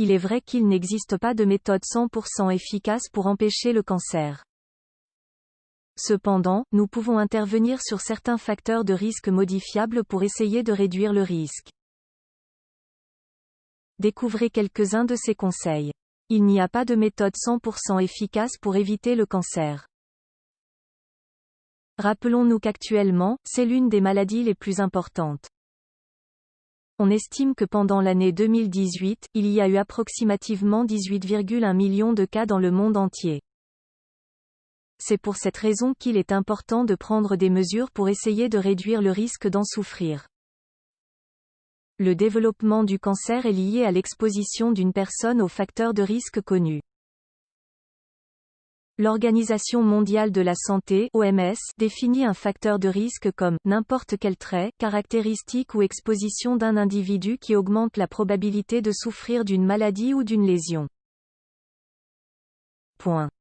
il est vrai qu'il n'existe pas de méthode 100% efficace pour empêcher le cancer. Cependant, nous pouvons intervenir sur certains facteurs de risque modifiables pour essayer de réduire le risque. Découvrez quelques-uns de ces conseils. Il n'y a pas de méthode 100% efficace pour éviter le cancer. Rappelons-nous qu'actuellement, c'est l'une des maladies les plus importantes. On estime que pendant l'année 2018, il y a eu approximativement 18,1 millions de cas dans le monde entier. C'est pour cette raison qu'il est important de prendre des mesures pour essayer de réduire le risque d'en souffrir. Le développement du cancer est lié à l'exposition d'une personne aux facteurs de risque connus. L'Organisation mondiale de la santé (OMS) définit un facteur de risque comme « n'importe quel trait, caractéristique ou exposition d'un individu qui augmente la probabilité de souffrir d'une maladie ou d'une lésion ».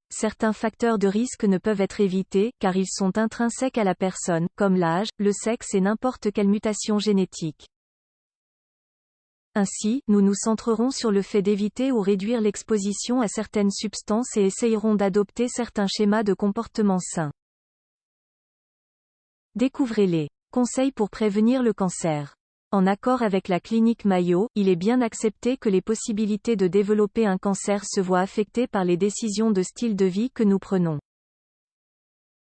Certains facteurs de risque ne peuvent être évités, car ils sont intrinsèques à la personne, comme l'âge, le sexe et n'importe quelle mutation génétique. Ainsi, nous nous centrerons sur le fait d'éviter ou réduire l'exposition à certaines substances et essayerons d'adopter certains schémas de comportement sains. Découvrez les conseils pour prévenir le cancer. En accord avec la clinique Mayo, il est bien accepté que les possibilités de développer un cancer se voient affectées par les décisions de style de vie que nous prenons.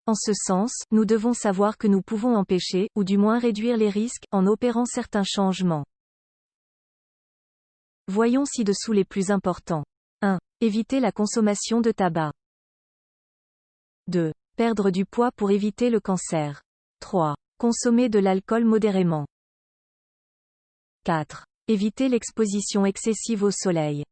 En ce sens, nous devons savoir que nous pouvons empêcher, ou du moins réduire les risques, en opérant certains changements. Voyons ci-dessous les plus importants. 1. Éviter la consommation de tabac. 2. Perdre du poids pour éviter le cancer. 3. Consommer de l'alcool modérément. 4. Éviter l'exposition excessive au soleil.